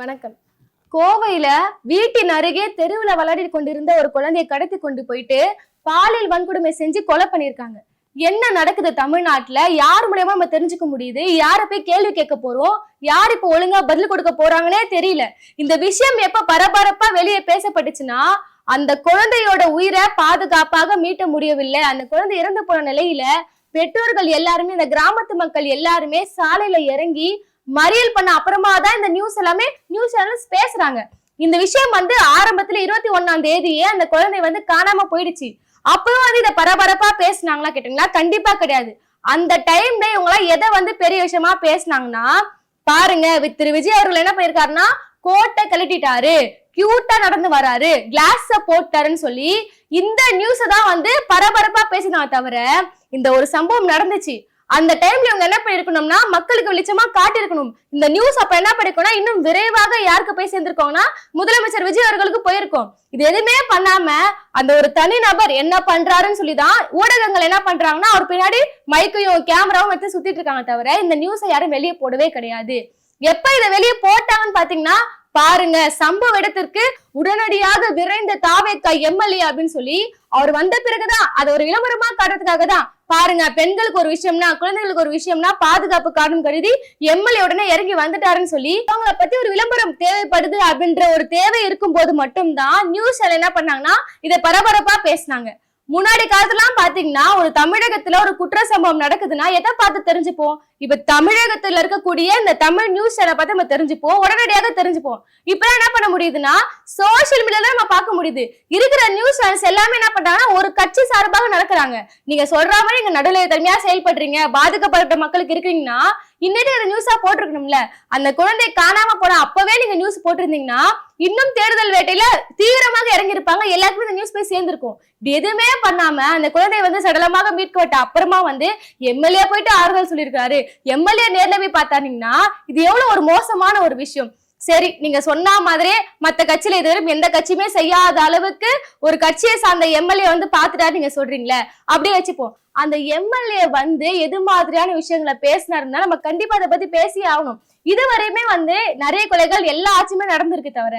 வணக்கம். கோவையில வீட்டின் அருகே தெருவுல விளையாடி கொண்டிருந்த ஒரு குழந்தையை கடத்தி கொண்டு போயிட்டு பாலியல் வன்கொடுமை செஞ்சு கொலை பண்ணிருக்காங்க. என்ன நடக்குது தமிழ்நாட்டுல? யார் மூலியமா நம்ம தெரிஞ்சுக்க முடியுது? யார போய் கேள்வி கேட்க போறோம்? யார் இப்ப ஒழுங்கா பதில் கொடுக்க போறாங்கன்னே தெரியல. இந்த விஷயம் எப்ப பரபரப்பா வெளியே பேசப்பட்டுச்சுன்னா, அந்த குழந்தையோட உயிரை பாதுகாப்பாக மீட்ட முடியவில்லை. அந்த குழந்தை இறந்து போன நிலையில பெற்றோர்கள் எல்லாருமே, இந்த கிராமத்து மக்கள் எல்லாருமே சாலையில இறங்கி மறியல் பண்ண அப்புறமா தான் இந்த நியூஸ் எல்லாமே நியூஸ் சேனல்ஸ் பேசுறாங்க. இந்த விஷயம் ஆரம்பத்துல 21ஆம் தேதியே அந்த குழந்தை காணாம போயிடுச்சு. அப்பவும் இத பரபரப்பா பேசினாங்களா கேட்டீங்களா? கண்டிப்பா கிடையாது. அந்த டைம்ல இவங்க எதை பெரிய விஷயமா பேசினாங்கன்னா, பாருங்க திரு விஜய் அவர்கள் என்ன பண்ணிருக்காருன்னா, கோட்டை கழட்டிட்டாரு, கியூட்டா நடந்து வராரு, கிளாஸ் போட்டாருன்னு சொல்லி இந்த நியூஸ தான் பரபரப்பா பேசினாங்க. தவிர இந்த ஒரு சம்பவம் நடந்துச்சு அந்த டைம்ல இவங்க என்ன பண்ணிருக்கணும்னா, மக்களுக்கு வெளிச்சமா காட்டிருக்கணும். இந்த நியூஸ் அப்ப என்ன பண்ணிருக்கோம்னா, இன்னும் விரைவாக யாருக்கு போய் சேர்ந்திருக்கோம்னா, முதலமைச்சர் விஜய் அவர்களுக்கு போயிருக்கோம். இது எதுவுமே பண்ணாம அந்த ஒரு தனி நபர் என்ன பண்றாருன்னு சொல்லிதான் ஊடகங்கள் என்ன பண்றாங்கன்னா, அவர் பின்னாடி மைக்கையும் கேமராவும் வச்சு சுத்திட்டு இருக்காங்க. தவிர இந்த நியூஸை யாரும் வெளியே போடவே கிடையாது. எப்ப இதை வெளியே போட்டாங்கன்னு பாத்தீங்கன்னா, பாருங்க சம்பவ இடத்திற்கு உடனடியாக விரைந்த தாவேக்கா எம்எல்ஏ அப்படின்னு சொல்லி அவர் வந்த பிறகுதான் அதை ஒரு விளம்பரமா காட்டுறதுக்காக தான், பாருங்க பெண்களுக்கு ஒரு விஷயம்னா, குழந்தைகளுக்கு ஒரு விஷயம்னா பாதுகாப்பு காரணம் கருதி எம்எல்ஏ உடனே இறங்கி வந்துட்டாருன்னு சொல்லி அவங்களை பத்தி ஒரு விளம்பரம் தேவைப்படுது அப்படின்ற ஒரு தேவை இருக்கும் போது மட்டும்தான் நியூஸ் என்ன பண்ணாங்கன்னா இதை பரபரப்பா பேசினாங்க. முன்னாடி காலத்துலாம் பாத்தீங்கன்னா, ஒரு தமிழகத்துல ஒரு குற்ற சம்பவம் நடக்குதுன்னா எதை பார்த்து தெரிஞ்சுப்போம்? இப்ப தமிழகத்துல இருக்கக்கூடிய இந்த தமிழ் நியூஸ் சேனலை பார்த்து நம்ம தெரிஞ்சுப்போம், உடனடியாக தெரிஞ்சுப்போம். இப்ப என்ன பண்ண முடியுதுன்னா, சோசியல் மீடியால நம்ம பார்க்க முடியுது. இருக்கிற நியூஸ் சேனல்ஸ் எல்லாமே என்ன பண்றாங்கன்னா, ஒரு கட்சி சார்பாக நடக்கிறாங்க. நீங்க சொல்ற மாதிரி நீங்க நடுநிலை தன்மையா செயல்படுறீங்க, பாதிக்கப்பட்ட மக்களுக்கு இருக்கீங்கன்னா இன்னைக்கு அந்த நியூஸா போட்டிருக்கணும்ல. அந்த குழந்தை காணாம போன அப்பவே நீங்க நியூஸ் போட்டிருந்தீங்கன்னா இன்னும் தேடுதல் வேட்டையில தீவிரமாக இறங்கியிருப்பாங்க, எல்லாருக்குமே இந்த நியூஸ் போய் சேர்ந்திருக்கும். இப்படி எதுவுமே பண்ணாம அந்த குழந்தை சடலமாக மீட்கப்பட்ட அப்புறமா எம்எல்ஏ போயிட்டு ஆறுதல் சொல்லியிருக்காரு, எம்எல்ஏ நேர்ல போய் பார்த்தானீங்கன்னா இது எவ்வளவு ஒரு மோசமான ஒரு விஷயம். சரி, நீங்க சொன்ன மாதிரியே மத்த கட்சியில இதுவரை எந்த கட்சியுமே செய்யாத அளவுக்கு ஒரு கட்சியை சார்ந்த எம்எல்ஏ பாத்துட்டாரு நீங்க சொல்றீங்களே, அப்படியே வச்சுப்போம். அந்த எம்எல்ஏ எது மாதிரியான விஷயங்களை பேசினாருன்னா நம்ம கண்டிப்பா அதை பத்தி பேசி ஆகணும். இதுவரையுமே நிறைய கொலைகள் எல்லா ஆட்சியுமே நடந்திருக்கு. தவிர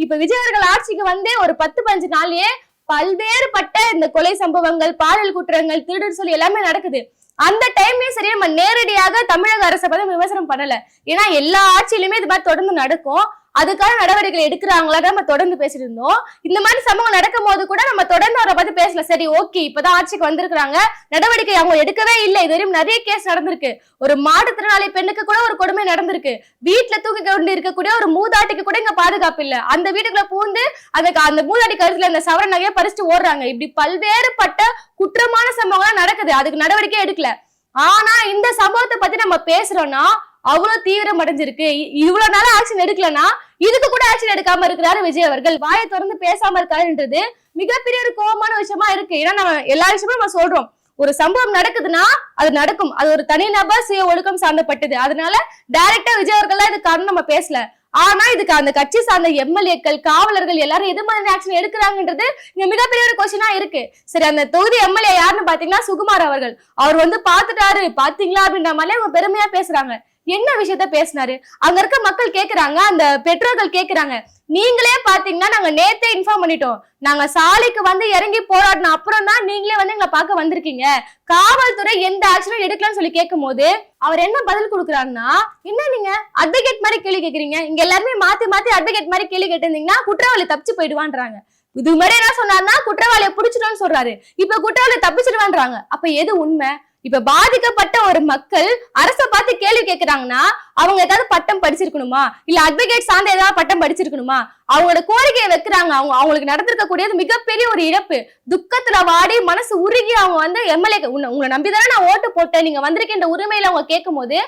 இப்ப விஜய் அவர்கள் ஆட்சிக்கு ஒரு 10-15 நாள்லயே பல்வேறுபட்ட இந்த கொலை சம்பவங்கள், பாலியல் குற்றங்கள், திருடு சொல்லி எல்லாமே நடக்குது. அந்த டைம்லயும் சரி நம்ம நேரடியாக தமிழக அரசை பத்தி விமர்சனம் பண்ணல. ஏன்னா எல்லா ஆட்சியிலுமே இது மாதிரி தொடர்ந்து நடக்கும். அதுக்கான நடவடிக்கை எடுக்கிறாங்களா நம்ம தொடர்ந்து பேசிட்டு இருந்தோம். இந்த மாதிரி சம்பவம் நடக்கும் போது கூட நம்ம தொடர்ந்து அவரை பத்தி பேசல. சரி, ஓகே, இப்பதான் ஆட்சிக்கு வந்திருக்கிறாங்க, நடவடிக்கை அவங்க எடுக்கவே இல்லை. இதுவரையும் நிறைய கேஸ் நடந்திருக்கு. ஒரு மாற்றுத்திறனாளி பெண்ணுக்கு கூட ஒரு கொடுமை நடந்திருக்கு. வீட்டுல தூக்கி கொண்டு இருக்கக்கூடிய ஒரு மூதாட்டிக்கு கூட இங்க பாதுகாப்பு இல்ல. அந்த வீட்டுக்குள்ள பூந்து அந்த மூதாட்டி கருத்துல அந்த சவர நகையை பறிச்சுட்டு ஓடுறாங்க. இப்படி பல்வேறுபட்ட குற்றமான சம்பவங்கள்லாம் நடக்குது. அதுக்கு நடவடிக்கை எடுக்கல. ஆனா இந்த சம்பவத்தை பத்தி நம்ம பேசுறோம்னா அவ்வளவு தீவிரம் அடைஞ்சிருக்கு. இவ்வளவு நாள ஆக்ஷன் எடுக்கலன்னா இதுக்கு கூட ஆக்ஷன் எடுக்காம இருக்கிறாரு விஜய் அவர்கள். வாயை திறந்து பேசாம இருக்காருன்றது மிகப்பெரிய ஒரு கோபமான விஷயமா இருக்கு. ஏன்னா நம்ம எல்லா விஷயமும் நம்ம சொல்றோம், ஒரு சம்பவம் நடக்குதுன்னா அது நடக்கும், அது ஒரு தனிநபர் சுய ஒழுக்கம் சார்ந்தப்பட்டது. அதனால டைரக்டா விஜய் அவர்கள் இது காரணம் நம்ம பேசல. ஆனா இதுக்கு அந்த கட்சி சார்ந்த எம்எல்ஏக்கள், காவலர்கள் எல்லாரும் எது மாதிரி ஆக்ஷன் எடுக்கிறாங்கன்றது இங்க மிகப்பெரிய ஒரு கொஸ்டினா இருக்கு. சரி, அந்த தொகுதி எம்எல்ஏ யாருன்னு பாத்தீங்கன்னா சுகுமார் அவர்கள். அவர் பாத்துட்டாரு பாத்தீங்களா அப்படின்ற மாதிரி அவங்க பெருமையா பேசுறாங்க. என்ன விஷயத்த பேசினாரு? அங்க இருக்க மக்கள் கேக்குறாங்க, அந்த பெற்றோர்கள் கேக்குறாங்க, நீங்களே பாத்தீங்கன்னா நாங்க நேத்தே இன்ஃபார்ம் பண்ணிட்டோம், நாங்க சாலைக்கு இறங்கி போராடின அப்புறம் தான் நீங்களே எங்களை பார்க்க வந்திருக்கீங்க, காவல்துறை எந்த ஆக்ஷனும் எடுக்கலாம்னு சொல்லி கேட்கும் போது அவர் என்ன பதில் கொடுக்குறாருன்னா, என்ன நீங்க அட்வொகேட் மாதிரி கேள்வி கேக்குறீங்க, இங்க எல்லாருமே மாத்தி மாத்தி அட்வொகேட் மாதிரி கேள்வி கேட்டிருந்தீங்கன்னா குற்றவாளி தப்பிச்சு போயிடுவான்றாங்க. இது மாதிரி என்ன சொன்னாருன்னா, குற்றவாளியை புடிச்சிட்டோம்னு சொல்றாரு, இப்ப குற்றவாளி தப்பிச்சிடுவான்றாங்க. அப்ப எது உண்மை? இப்ப பாதிக்கப்பட்ட ஒரு மக்கள் அரசை பார்த்து கேள்வி கேட்கிறாங்கன்னா அவங்க ஏதாவது பட்டம் படிச்சிருக்கணுமா, இல்ல அட்வொகேட் சார்ந்த ஏதாவது பட்டம் படிச்சிருக்கணுமா? அவங்களோட கோரிக்கையை வைக்கிறாங்க. அவங்களுக்கு நடந்திருக்கக்கூடியது மிகப்பெரிய ஒரு இழப்பு. துக்கத்துல வாடி மனசு உருகி அவங்க எம்எல்ஏ உங்களை நம்பிதானே நான் ஓட்டு போட்டேன், நீங்க வந்திருக்கின்ற உரிமையில அவங்க கேட்கும் போது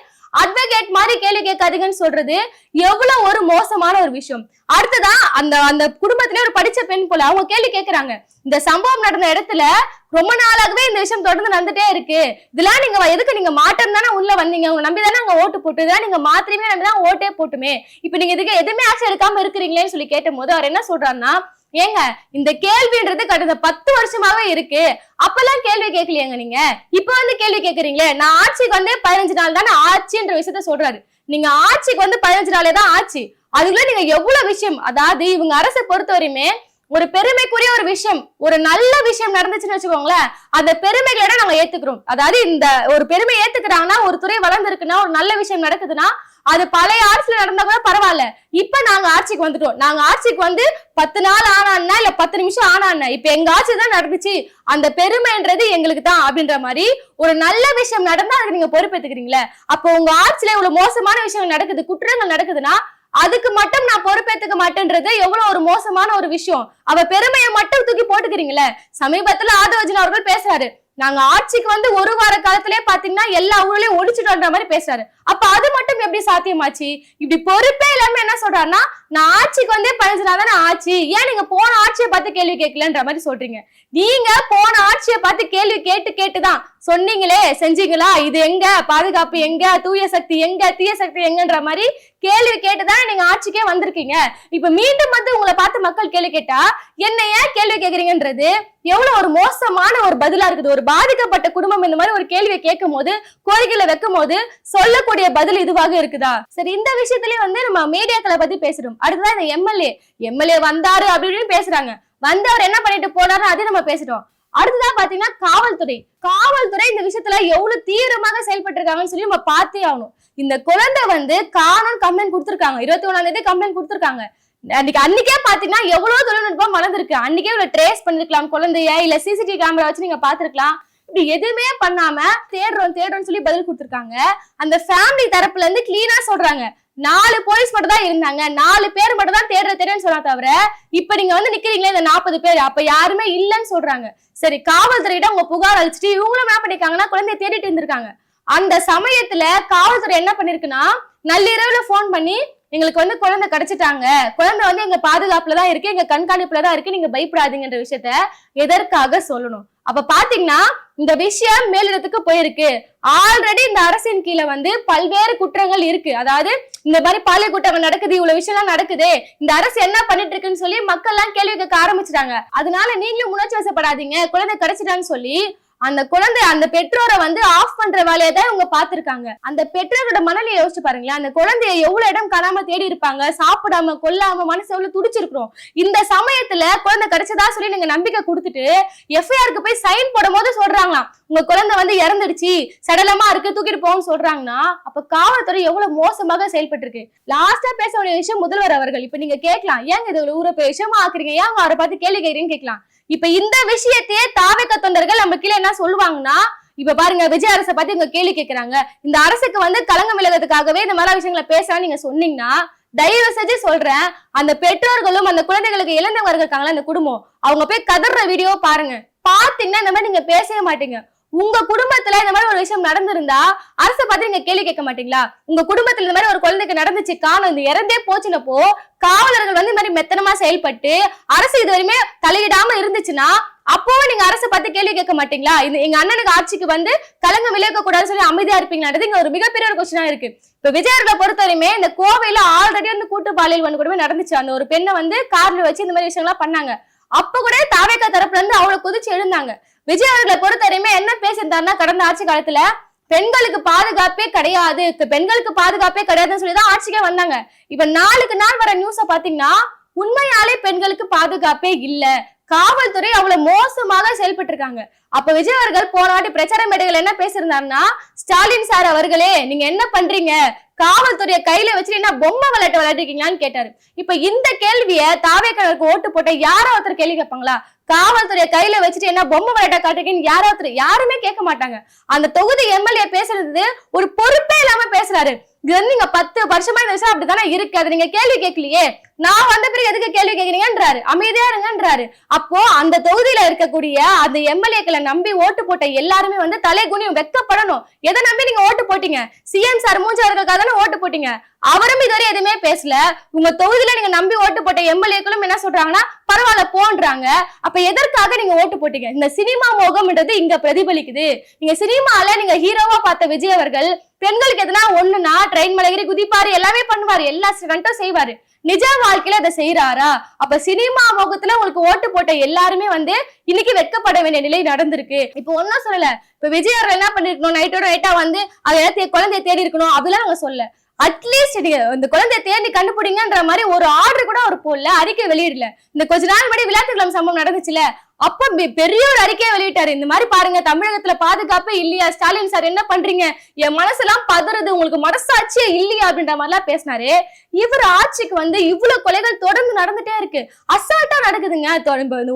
அட்வொகேட் மாதிரி கேள்வி கேட்காதீங்கன்னு சொல்றது எவ்வளவு ஒரு மோசமான ஒரு விஷயம். அடுத்ததான் அந்த குடும்பத்திலே ஒரு படிச்ச பெண் போல அவங்க கேள்வி கேட்கிறாங்க, இந்த சம்பவம் நடந்த இடத்துல ரொம்ப நாளாகவே இந்த விஷயம் தொடர்ந்து நடந்துட்டே இருக்கு, இதெல்லாம் நீங்க எதுக்கு நீங்க மாற்றம் தானே உள்ள வந்தீங்க, உங்க நம்பிதானே அங்க ஓட்டு போட்டுதான், நீங்க மாத்திரமே நம்பிதான் ஓட்டே போட்டுமே, இப்ப நீங்க இதுக்கு எதுவுமே ஆக்ஷன் எடுக்காம இருக்கிறீங்களேன்னு சொல்லி கேட்டும் போது அவர் என்ன சொல்றாருன்னா, ஏங்க இந்த கேள்வின்றது கடந்த 10 வருஷமாவே இருக்கு, அப்பெல்லாம் கேள்வி கேட்கலையாங்க, நீங்க இப்ப கேள்வி கேட்கறீங்களே, நான் ஆட்சிக்கு 15 நாள் தானே ஆட்சின்ற விஷயத்த சொல்றாரு. நீங்க ஆட்சிக்கு 15 நாளே தான் ஆட்சி, அதுக்குள்ள நீங்க எவ்வளவு விஷயம், அதாவது இவங்க அரசை பொறுத்தவரையுமே ஒரு பெருமைக்குரிய ஒரு விஷயம், ஒரு நல்ல விஷயம் நடந்துச்சுன்னு வச்சுக்கோங்களேன், அந்த பெருமைகளோட நாங்க ஏத்துக்கிறோம். அதாவது இந்த ஒரு பெருமை ஏத்துக்கிறாங்கன்னா, ஒரு துறை வளர்ந்துருக்குன்னா, ஒரு நல்ல விஷயம் நடக்குதுன்னா, அது பழைய ஆட்சியில நடந்தா கூட பரவாயில்ல, இப்ப நாங்க ஆட்சிக்கு வந்துட்டோம், நாங்க ஆட்சிக்கு வந்து 10 நாள் ஆனா இல்ல 10 நிமிஷம் ஆனா இப்ப எங்க ஆட்சி தான் நடந்துச்சு, அந்த பெருமைன்றது எங்களுக்கு தான் அப்படின்ற மாதிரி ஒரு நல்ல விஷயம் நடந்தா அதுக்கு நீங்க பொறுப்பேத்துக்கிறீங்களே. அப்போ உங்க ஆட்சியில இவ்வளவு மோசமான விஷயங்கள் நடக்குது, குற்றங்கள் நடக்குதுன்னா அதுக்கு மட்டும் நான் பொறுப்பேத்துக்க மாட்டேன்றது எவ்வளவு ஒரு மோசமான ஒரு விஷயம். அவ பெருமையை மட்டும் தூக்கி போட்டுக்கிறீங்களே. சமீபத்துல ஆதவர்ஜுன் அவர்கள் பேசுறாரு, நாங்க ஆட்சிக்கு வந்து ஒரு வார காலத்திலே பாத்தீங்கன்னா எல்லா ஊர்லயும் ஒழிச்சுட்டோன்ற மாதிரி பேசுறாரு. அப்ப அது மட்டும் எப்படி சாத்தியமாச்சு? இப்படி பொறுப்பே இல்லாம என்ன சொல்றாருன்னா, நான் ஆட்சிக்கு வந்து 15 நாள் தானே ஆட்சி, ஏன் நீங்க போன ஆட்சியை பார்த்து கேள்வி கேட்கலன்ற மாதிரி சொல்றீங்க. நீங்க போன ஆட்சியை பார்த்து கேள்வி கேட்டுதான் சொன்னீங்களே, செஞ்சீங்களா? இது எங்க பாதுகாப்பு, எங்க தூய சக்தி, எங்க தீய சக்தி எங்கன்ற மாதிரி கேள்வி கேட்டுதான் நீங்க ஆட்சிக்கே வந்திருக்கீங்க. இப்ப மீண்டும் வந்து உங்களை பார்த்து மக்கள் கேள்வி கேட்டா என்ன ஏன் கேள்வி கேட்கறீங்கன்றது எவ்வளவு ஒரு மோசமான ஒரு பதிலா இருக்குது. ஒரு பாதிக்கப்பட்ட குடும்பம் இந்த மாதிரி ஒரு கேள்வியை கேட்கும் போது, கோரிக்கையில வைக்கும் போது சொல்லக்கூடிய பதில் இதுவாக இருக்குதா? சரி, இந்த விஷயத்திலேயே வந்து நம்ம மீடியாக்களை பத்தி பேசுறோம். அடுத்ததான் இந்த எம்எல்ஏ வந்தாரு அப்படின்னு பேசுறாங்க, வந்து அவர் என்ன பண்ணிட்டு போனாரு அதையும் நம்ம பேசிட்டோம். அடுத்ததான் பாத்தீங்கன்னா காவல்துறை இந்த விஷயத்துல எவ்வளவு தீவிரமாக செயல்பட்டு இருக்காங்கன்னு சொல்லி நம்ம பார்த்தே ஆகணும். இந்த குழந்தை வந்து காணோம் கம்ப்ளைண்ட் கொடுத்திருக்காங்க, 21ஆம் தேதி கம்ப்ளைண்ட் கொடுத்திருக்காங்க. அன்னைக்கே பாத்தீங்கன்னா எவ்வளவு தொழில்நுட்பம் வளர்ந்துருக்கு, அன்னைக்கே இவ்வளவு ட்ரேஸ் பண்ணிருக்கலாம் குழந்தைய, இல்ல சிசிடிவி கேமரா வச்சு நீங்க பாத்துருக்கலாம். இப்படி எதுவுமே பண்ணாம தேடுறோம் சொல்லி பதில் கொடுத்திருக்காங்க. அந்த ஃபேமிலி தரப்புல இருந்து கிளீனா சொல்றாங்க, 4 போலீஸ் மட்டும் தான் இருந்தாங்க, 4 பேர் மட்டும் தான் தேடுறேன்னு சொன்னா தவிர இப்ப நீங்க வந்து நிக்கிறீங்களே இந்த 40 பேர் அப்ப யாருமே இல்லைன்னு சொல்றாங்க. சரி, காவல்துறையிடம் உங்க புகார் அளிச்சுட்டு இவங்களும் என்ன பண்ணிருக்காங்கன்னா குழந்தைய தேடிட்டு இருந்திருக்காங்க. அந்த சமயத்துல காவல்துறை என்ன பண்ணிருக்குன்னா நள்ளிரவுல போன் பண்ணி எங்களுக்கு வந்து குழந்தை கிடைச்சிட்டாங்க, குழந்தை வந்து எங்க பாதுகாப்புலதான் இருக்கு, எங்க கண்காணிப்புலதான் இருக்கு, நீங்க பயப்படாதீங்கன்ற விஷயத்த எதற்காக சொல்லணும்? அப்ப பாத்தீங்கன்னா இந்த விஷயம் மேலிடத்துக்கு போயிருக்கு. ஆல்ரெடி இந்த அரசின் கீழே வந்து பல்வேறு குற்றங்கள் இருக்கு. அதாவது இந்த மாதிரி பாலியல் குற்றங்கள் நடக்குது, இவ்வளவு விஷயம் எல்லாம் நடக்குது, இந்த அரசு என்ன பண்ணிட்டு இருக்குன்னு சொல்லி மக்கள் எல்லாம் கேள்வி கேட்க ஆரம்பிச்சிட்டாங்க. அதனால நீங்களும் உணர்ச்சி வசப்படாதீங்க, குழந்தை கிடைச்சிட்டான்னு சொல்லி அந்த குழந்தை அந்த பெற்றோரை வந்து ஆஃப் பண்ற வேலையை தான் இவங்க பாத்துருக்காங்க. அந்த பெற்றோரோட மனநிலை யோசிச்சு பாருங்களேன். அந்த குழந்தைய எவ்வளவு இடம் காணாம தேடி இருப்பாங்க, சாப்பிடாம கொல்லாம மனசு எவ்வளவு துடிச்சிருக்கிறோம். இந்த சமயத்துல குழந்தை கிடைச்சதா சொல்லி நீங்க நம்பிக்கை கொடுத்துட்டு எஃப்ஐஆருக்கு போய் சைன் போடும் போது சொல்றாங்களாம் உங்க குழந்தை வந்து இறந்துடுச்சு, சடலமா இருக்கு, தூக்கிட்டு போன்னு சொல்றாங்கன்னா அப்ப காவல்துறை எவ்வளவு மோசமாக செயல்பட்டு இருக்கு. லாஸ்டா பேச வேண்டிய விஷயம் முதல்வர் அவர்கள். இப்ப நீங்க கேட்கலாம், ஏங்க இது ஒரு ஊரை விஷயமா ஆக்குறீங்க, ஏன் அவரை பார்த்து கேள்வி கேட்கறீங்கன்னு கேட்கலாம். இப்ப இந்த விஷயத்தையே தாவேக தொண்டர்கள் நம்ம கீழே என்ன சொல்லுவாங்கன்னா, இப்ப பாருங்க விஜய் அரசை பத்தி இவங்க கேள்வி கேட்கிறாங்க, இந்த அரசுக்கு வந்து களங்கம் விலகிறதுக்காகவே இந்த மாதிரி விஷயங்களை பேசலாம் நீங்க சொன்னீங்கன்னா தயவு செஞ்சு சொல்றேன், அந்த பெற்றோர்களும் அந்த குழந்தைகளுக்கு இழந்தவர்கள் இருக்காங்களா அந்த குடும்பம், அவங்க போய் கதற வீடியோ பாருங்க. பாத்தீங்கன்னா இந்த மாதிரி நீங்க பேசவே மாட்டீங்க. உங்க குடும்பத்துல இந்த மாதிரி ஒரு விஷயம் நடந்திருந்தா அரசை பார்த்து நீங்க கேள்வி கேட்க மாட்டீங்களா? உங்க குடும்பத்துல இந்த மாதிரி ஒரு குழந்தைக்கு நடந்துச்சு, காணும், இந்த இறந்தே போச்சுனப்போ காவலர்கள் வந்து இந்த மாதிரி மெத்தனமா செயல்பட்டு அரசு இது வரையுமே தலையிடாம இருந்துச்சுன்னா அப்பவும் நீங்க அரசை பார்த்து கேள்வி கேட்க மாட்டீங்களா? எங்க அண்ணனுக்கு ஆட்சிக்கு வந்து கலங்கம் விளைவிக்க கூடாதுன்னு சொல்லி அமைதியா இருப்பீங்களான்றது இங்க ஒரு மிகப்பெரிய ஒரு கொஸ்டினா இருக்கு. இப்ப விஜயர்களை பொறுத்தவரையுமே இந்த கோவையில ஆல்ரெடி வந்து கூட்டு பாலியல் வன்கொடுமை நடந்துச்சு. அந்த ஒரு பெண்ணை வந்து கார்ல வச்சு இந்த மாதிரி விஷயங்கள்லாம் பண்ணாங்க. அப்ப கூட தாவேக தரப்புல இருந்து அவ்வளவு குதிச்சு எழுந்தாங்க. விஜய் அவர்களை பொறுத்தவரையுமே என்ன பேசியிருந்தாருன்னா, கடந்த ஆட்சி காலத்துல பெண்களுக்கு பாதுகாப்பே கிடையாது, பெண்களுக்கு பாதுகாப்பே கிடையாதுன்னு சொல்லிதான் ஆட்சிக்கே வந்தாங்க. இப்ப நாளுக்கு நாள் வர நியூஸ பாத்தீங்கன்னா உண்மையாலே பெண்களுக்கு பாதுகாப்பே இல்ல, காவல்துறை அவ்வளவு மோசமாக செயல்பட்டு இருக்காங்க. அப்ப விஜய் அவர்கள் போன வாட்டி பிரச்சார மேடைகள் என்ன பேசியிருந்தாருன்னா, ஸ்டாலின் சார் அவர்களே நீங்க என்ன பண்றீங்க, காவல்துறையை கையில வச்சு என்ன பொம்மை விளையாட்டுருக்கீங்களான்னு கேட்டாரு. இப்ப இந்த கேள்விய தாவேக்கருக்கு ஓட்டு போட்ட யாரோ ஒருத்தர் கேள்வி கேட்பாங்களா? காவல்துறையை கையில வச்சுட்டு என்ன பொம்மை விளையாட்ட காட்டுறீங்கன்னு யாரோ ஒருத்தர் யாருமே கேட்க மாட்டாங்க. அந்த தொகுதி எம்எல்ஏ பேசுறது ஒரு பொறுப்பே இல்லாம பேசுறாரு. இது வந்து நீங்க 10 வருஷமா இந்த விஷயம் அப்படித்தானே இருக்கு, அது நீங்க கேள்வி கேட்கலையே, நான் வந்த பிறகு எதுக்கு கேள்வி கேட்கறீங்கன்றாரு, அமைதியா இருங்கன்றாரு. அப்போ அந்த தொகுதியில இருக்கக்கூடிய அந்த எம்எல்ஏக்களை நம்பி ஓட்டு போட்ட எல்லாருமே வந்து தலைகுனியும் வெக்கப்படணும். எதை நம்பி நீங்க ஓட்டு போட்டீங்க? சிஎம் சார் மூஞ்சா இருக்கா தானே ஓட்டு போட்டீங்க. அவரும் இதுவரை எதுவுமே பேசல. உங்க தொகுதியில நீங்க நம்பி ஓட்டு போட்ட எம்எல்ஏக்களும் என்ன சொல்றாங்கன்னா பரவாயில்ல போன்றாங்க. அப்ப எதற்காக நீங்க ஓட்டு போட்டீங்க? இந்த சினிமா மோகம்ன்றது இங்க பிரதிபலிக்குது. நீங்க சினிமால நீங்க ஹீரோவா பார்த்த விஜய் அவர்கள் பெண்களுக்கு எதனா ஒண்ணுனா ட்ரெயின் மலைகிரி குதிப்பாரு, எல்லாமே பண்ணுவாரு, எல்லா ஸ்டண்டும் செய்வாரு. நிஜ வாழ்க்கையில அதை செய்யறாரா? அப்ப சினிமா மோகத்துல உங்களுக்கு ஓட்டு போட்ட எல்லாருமே வந்து இன்னைக்கு வெட்கப்பட வேண்டிய நிலை நடந்திருக்கு. இப்ப ஒன்னும் சொல்லல, இப்ப விஜய் அவர்கள் என்ன பண்ணிருக்கணும், நைட்டோட நைட்டா வந்து அதை குழந்தைய தேடி இருக்கணும் அப்படிலாம் நாங்க சொல்ல. அட்லீஸ்ட் இந்த குழந்தைய தேடி கண்டுபிடிங்கன்ற மாதிரி ஒரு ஆர்டர் கூட அவர் போடல, அறிக்கை வெளியிடல. இந்த கொஞ்ச நாள் முன்னாடி விளையாட்டுக்கிழமை சம்பவம் நடந்துச்சுல, அப்ப பெரிய ஒரு அறிக்கையை வெளியிட்டாரு. இந்த மாதிரி பாருங்க, தமிழகத்துல பாதுகாப்பே இல்லையா, ஸ்டாலின் சார் என்ன பண்றீங்க, என் மனசெல்லாம் பதறது, உங்களுக்கு மனசாட்சியே இல்லையா அப்படின்ற மாதிரி எல்லாம் பேசினாரு. இவர் ஆட்சிக்கு வந்து இவ்வளவு கொலைகள் தொடர்ந்து நடந்துட்டே இருக்கு, அசால்ட்டா நடக்குதுங்க.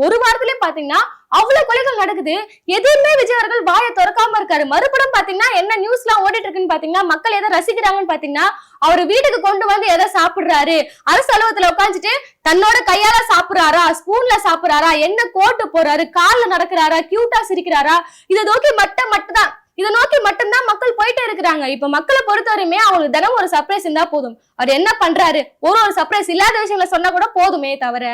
ஒரு வாரத்திலே பாத்தீங்கன்னா அவ்வளவு கொலைகள் நடக்குது. எதுவுமே விஜய் அவர்கள் வாயை திறக்காம இருக்காரு. மறுபடியும் பாத்தீங்கன்னா என்ன நியூஸ் எல்லாம் ஓடிட்டு இருக்குன்னு பாத்தீங்கன்னா, மக்கள் எதை ரசிக்கிறாங்கன்னு பாத்தீங்கன்னா, அவர் வீட்டுக்கு கொண்டு வந்து எதை சாப்பிடுறாரு, அரசு அலுவலகத்துல உட்காந்துட்டு தன்னோட கையால சாப்பிடுறாரா, ஸ்பூன்ல சாப்பிடுறாரா, என்ன கோட்டு போறாரு, கால்ல நடக்கிறாரா, கியூட்டா சிரிக்கிறாரா, இதை நோக்கி மட்டும்தான் இதை நோக்கி மட்டும்தான் மக்கள் போயிட்டே இருக்கிறாங்க. இப்ப மக்களை பொறுத்தவரையுமே அவங்களுக்கு தினம் ஒரு சர்ப்ரைஸ் இருந்தா போதும். அவர் என்ன பண்றாரு, ஒரு சர்ப்ரைஸ் இல்லாத விஷயங்களை சொன்னா கூட போதுமே தவிர,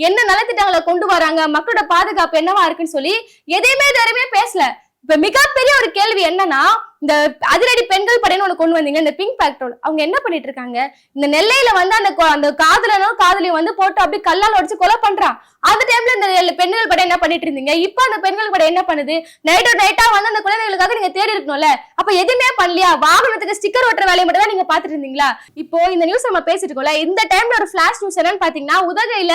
என்ன நலத்திட்டங்களை கொண்டு வராங்க, மக்களோட பாதுகாப்பு என்னவா இருக்குன்னு சொல்லி எதையுமே பேசல. இப்ப மிகப்பெரிய ஒரு கேள்வி என்னன்னா, இந்த அதிரடி பெண்கள் படைன்னு ஒண்ணு கொண்டு வந்தீங்க, இந்த பிங்க் பேக்ட்ரோல், அவங்க என்ன பண்ணிட்டு இருக்காங்க? இந்த நெல்லையில வந்து அந்த காதலியும் வந்து போட்டு அப்படி கல்லால் உடைச்சு கொலை பண்றான். அந்த டைம்ல இந்த பெண்கள் படை என்ன பண்ணிட்டு இருந்தீங்க? இப்ப அந்த பெண்கள் படை என்ன பண்ணுது? நைட்டா வந்து அந்த குழந்தைகளுக்காக நீங்க தேடி இருக்கணும்ல, அப்ப எதுவுமே பண்ணலையா? வாகனத்துக்கு ஸ்டிக்கர் ஒட்டுற வேலையை மட்டும் தான் நீங்க பாத்துட்டு இருந்தீங்களா? இப்போ இந்த நியூஸ் நம்ம பேசிட்டு இருக்கோம்ல, இந்த டைம்ல ஒரு பிளாஷ் நியூஸ் என்னன்னு பாத்தீங்கன்னா, உதகையில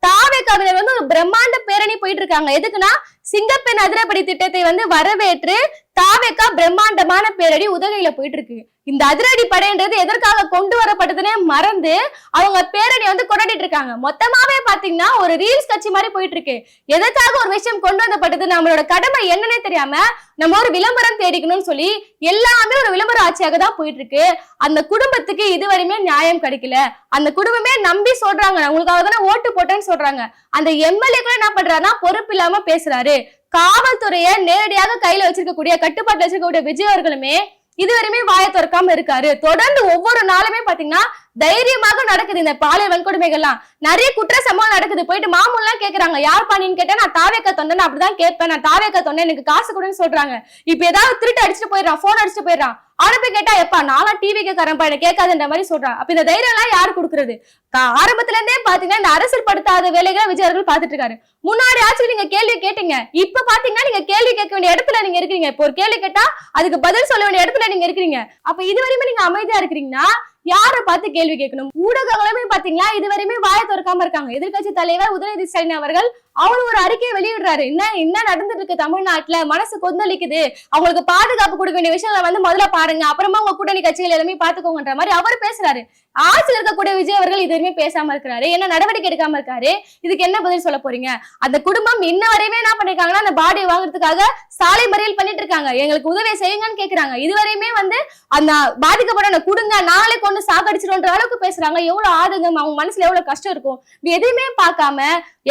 தாவேக்காவினர் வந்து ஒரு பிரம்மாண்ட பேரணி போயிட்டு இருக்காங்க. எதுக்குன்னா, சிங்கப்பெண் அதிரப்படி திட்டத்தை வந்து வரவேற்று தாவேக்கா பிரம்மாண்டமான பேரணி உதகையில போயிட்டு இருக்கு. இந்த அதிரடி படைன்றது எதற்காக கொண்டு வரப்பட்டதுன்னே மறந்து அவங்க பேரணி வந்து கொண்டாடிட்டு இருக்காங்க. மொத்தமாவே பாத்தீங்கன்னா ஒரு ரீல்ஸ் கட்சி மாதிரி போயிட்டு இருக்கு. எதற்காக ஒரு விஷயம் கொண்டு வந்தப்பட்டது, நம்மளோட கடமை என்னன்னே தெரியாம நம்ம ஒரு விளம்பரம் தேடிக்கணும்னு சொல்லி எல்லாமே ஒரு விளம்பர ஆட்சியாக தான் போயிட்டு இருக்கு. அந்த குடும்பத்துக்கு இதுவரையுமே நியாயம் கிடைக்கல. அந்த குடும்பமே நம்பி சொல்றாங்க, உங்களுக்காக தானே ஓட்டு போட்டேன்னு சொல்றாங்க. அந்த எம்எல்ஏ கூட என்ன பண்றாருன்னா, பொறுப்பு இல்லாம பேசுறாரு. காவல்துறையை நேரடியாக கையில வச்சிருக்கக்கூடிய, கட்டுப்பாட்டுல வச்சிருக்கக்கூடிய விஜய் அவர்களுமே இதுவரையுமே வாயை திறக்காம இருக்காரு. தொடர்ந்து ஒவ்வொரு நாளுமே பாத்தீங்கன்னா தைரியமாக நடக்குது இந்த பாலியல் வன்கொடுமைகள்லாம். நிறைய குற்ற சம்பவம் நடக்குது. போயிட்டு மாமூலாம் கேக்குறாங்க, யார் பாணின்னு கேட்டா நான் தாவேக்கா தொண்டன் அப்படிதான் கேட்பேன், நான் தாவேக்கா தொண்டன், எனக்கு காசு கொடுன்னு சொல்றாங்க. இப்ப ஏதாவது திருட்டு அடிச்சுட்டு போயிடறான், போன் அடிச்சுட்டு போயிடறான். அவனை போய் கேட்டா, எப்பா நானும் டிவிக்கு காரன் பையனை கேட்காதுன்ற மாதிரி சொல்றான். அப்ப இந்த தைரியம் எல்லாம் யாரு கொடுக்குறது? ஆரம்பத்துல இருந்தே பாத்தீங்கன்னா இந்த அரசியல் படுத்தாத வேலைகளை விஜய் அவர்கள் பாத்துட்டு இருக்காரு. முன்னாடி ஆச்சு நீங்க கேள்வி கேட்டீங்க, இப்ப பாத்தீங்கன்னா நீங்க கேள்வி கேட்க வேண்டிய இடத்துல நீங்க இருக்கீங்க. இப்போ ஒரு கேள்வி கேட்டா அதுக்கு பதில் சொல்ல வேண்டிய இடத்துல நீங்க இருக்கிறீங்க. அப்ப இதுவரையுமே நீங்க அமைதியா இருக்கிறீங்கன்னா யாரை பார்த்து கேள்வி கேட்கணும்? ஊடகங்களுமே பாத்தீங்களா இதுவரையுமே வாயை திறக்காம இருக்காங்க. எதிர்கட்சி தலைவர் உதயநிதி ஸ்டாலின் அவர்கள் ஒரு அறிக்கையை வெளியிடுறாரு. என்ன நடந்துட்டு இருக்கு தமிழ்நாட்டுல, மனசு கொந்தளிக்குது, அவங்களுக்கு பாதுகாப்பு கொடுக்க வேண்டிய விஷயங்களை வந்து முதல்ல பாருங்க, அப்புறமா உங்க கூட்டணி கட்சிகள் எல்லாமே பாத்துக்கோங்கன்ற மாதிரி அவர் பேசுறாரு. ஆட்சியில் இருக்கக்கூடிய விஜய் அவர்கள் இதுவரையுமே பேசாம இருக்கிறாரு. என்ன நடவடிக்கை எடுக்காம இருக்காரு? இதுக்கு என்ன பதில் சொல்ல போறீங்க? அந்த குடும்பம் இன்ன வரையுமே என்ன பண்ணிருக்காங்கன்னா, அந்த பாடியை வாங்குறதுக்காக சாலை மறியல் பண்ணிட்டு இருக்காங்க. எங்களுக்கு உதவி செய்யுங்கன்னு கேக்குறாங்க. இதுவரையுமே வந்து அந்த பாதிக்கப்பட்ட குடுங்க நாளை கொண்டு சாகடிச்சிடும்ன்ற அளவுக்கு பேசுறாங்க. எவ்வளவு ஆதங்கம், அவங்க மனசுல எவ்வளவு கஷ்டம் இருக்கும். எதையுமே பார்க்காம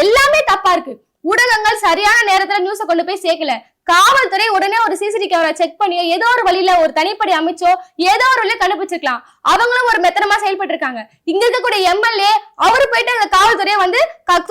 எல்லாமே தப்பா இருக்கு. ஊடகங்கள் சரியான நேரத்துல நியூஸ கொண்டு போய் சேர்க்கல. காவல்துறை உடனே ஒரு சிசிடிவி கேமரா செக் பண்ணி ஏதோ ஒரு வழியில ஒரு தனிப்படை அமைச்சோ ஏதோ ஒரு வழியில கண்டுபிடிச்சிருக்கலாம். அவங்களும் ஒரு மெத்தனமா செயல்பட்டு இருக்காங்க. இங்க இருக்கக்கூடிய எம்எல்ஏ அவரு போயிட்டு அந்த காவல்துறையை வந்து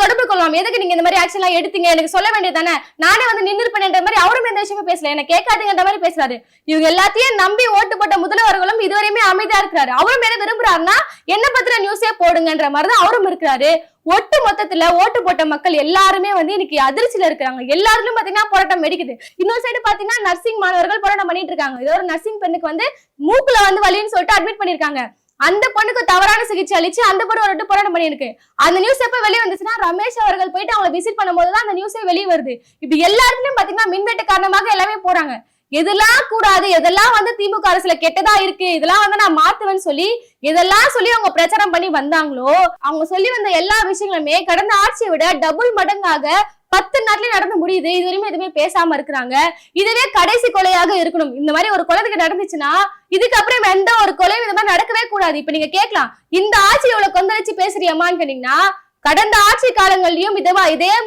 தொடர்பு கொள்ளலாம். எதுக்கு நீங்க இந்த மாதிரி ஆக்ஷன் எல்லாம் எடுத்தீங்க, எனக்கு சொல்ல வேண்டியதானே, நானே வந்து நின்றுப்பேன்ற மாதிரி அவரும் எந்த விஷயமே பேசல, என்ன கேட்காதீங்கன்ற மாதிரி பேசுறாரு. இவங்க எல்லாத்தையும் நம்பி ஓட்டு போட்ட முதல்வர்களும் இதுவரையுமே அமைதியா இருக்கிறாரு. அவரும் என்ன விரும்புறாருன்னா, என்ன பத்திர நியூஸே போடுங்கன்ற மாதிரிதான் அவரும் இருக்கிறாரு. ஒட்டு மொத்தத்துல ஓட்டு போட்ட மக்கள் எல்லாருமே வந்து இன்னைக்கு அதிர்ச்சியில இருக்கிறாங்க. எல்லாருமே பாத்தீங்கன்னா போராட்டம் வெடிக்குது. இன்னொரு சைடு பாத்தீங்கன்னா நர்சிங் மாணவர்கள் போராட்டம் பண்ணிட்டு இருக்காங்க. ஏதோ ஒரு நர்சிங் பெண்ணுக்கு வந்து மூக்குல வந்து வலின்னு சொல்லிட்டு அட்மிட் பண்ணிருக்காங்க. அந்த பொண்ணுக்கு தவறான சிகிச்சை அளிச்சு அந்த பொண்ணு ஒரு போராட்டம் பண்ணிருக்கு. அந்த நியூஸ் எப்ப வெளியே வந்துச்சுன்னா, ரமேஷ் அவர்கள் போயிட்டு அவங்களை விசிட் பண்ணும் போதுதான் அந்த நியூஸே வெளியே வருது. இப்ப எல்லாருக்குமே பாத்தீங்கன்னா மின்வெட்டு காரணமாக எல்லாமே போறாங்க. எதெல்லாம் கூடாது, எதெல்லாம் வந்து திமுக அரசுல கெட்டதா இருக்கு, இதெல்லாம் வந்து நான் மாத்துவேன்னு சொல்லி இதெல்லாம் சொல்லி அவங்க பிரச்சாரம் பண்ணி வந்தாங்களோ, அவங்க சொல்லி வந்த எல்லா விஷயங்களுமே கடந்த ஆட்சியை விட டபுள் மடங்காக 10 நாட்லயே நடந்து முடியுது. இது வரைக்கும் எதுவுமே பேசாம இருக்கிறாங்க. இதுவே கடைசி கொலையாக இருக்கணும். இந்த மாதிரி ஒரு கொலைக்கு நடந்துச்சுன்னா இதுக்கப்புறம் எந்த ஒரு கொலையும் இந்த மாதிரி நடக்கவே கூடாது. இப்ப நீங்க கேட்கலாம், இந்த ஆட்சி எவ்வளவு கொந்தளிச்சு பேசுறியம்மான்னு கேட்டீங்கன்னா, கடந்த ஆட்சி காலங்கள்லயும் இதே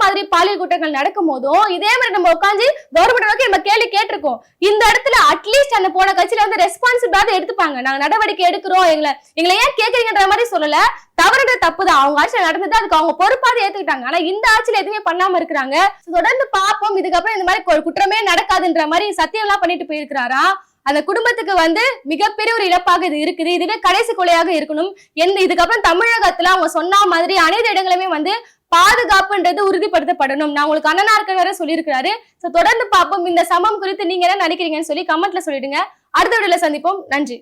மாதிரி பாலியல் குற்றங்கள் நடக்கும் போதும் இதே மாதிரி நம்ம உட்காந்து கவர்மெண்ட் நோக்கி நம்ம கேள்வி கேட்டிருக்கோம். இந்த இடத்துல அட்லீஸ்ட் அந்த போன கட்சியில வந்து ரெஸ்பான்சிபிலிட்டி எடுத்துப்பாங்க. நாங்க நடவடிக்கை எடுக்கிறோம், எங்களை ஏன் கேட்கறீங்கன்ற மாதிரி சொல்லல. தவறுன்ற தப்புதான், அவங்க ஆட்சியில் நடந்தது, அதுக்கு அவங்க பொறுப்பாக ஏத்துக்கிட்டாங்க. ஆனா இந்த ஆட்சியில எதுவுமே பண்ணாம இருக்கிறாங்க. தொடர்ந்து பார்ப்போம். இதுக்கப்புறம் இந்த மாதிரி குற்றமே நடக்காதுன்ற மாதிரி சத்தியம் எல்லாம் பண்ணிட்டு போயிருக்கிறாரா. அந்த குடும்பத்துக்கு வந்து மிகப்பெரிய ஒரு இழப்பாக இது இருக்குது. இதுவே கடைசி கொலையாக இருக்கணும். இதுக்கப்புறம் தமிழகத்துல அவங்க சொன்ன மாதிரி அனைத்து இடங்களுமே வந்து பாதுகாப்புன்றது உறுதிப்படுத்தப்படணும். நான் உங்களுக்கு அண்ணனா இருக்க வேற சொல்லியிருக்கிறாரு. தொடர்ந்து பார்ப்போம். இந்த சம்பவம் குறித்து நீங்க என்ன நினைக்கிறீங்கன்னு சொல்லி கமெண்ட்ல சொல்லிடுங்க. அடுத்த வீடியோல சந்திப்போம். நன்றி.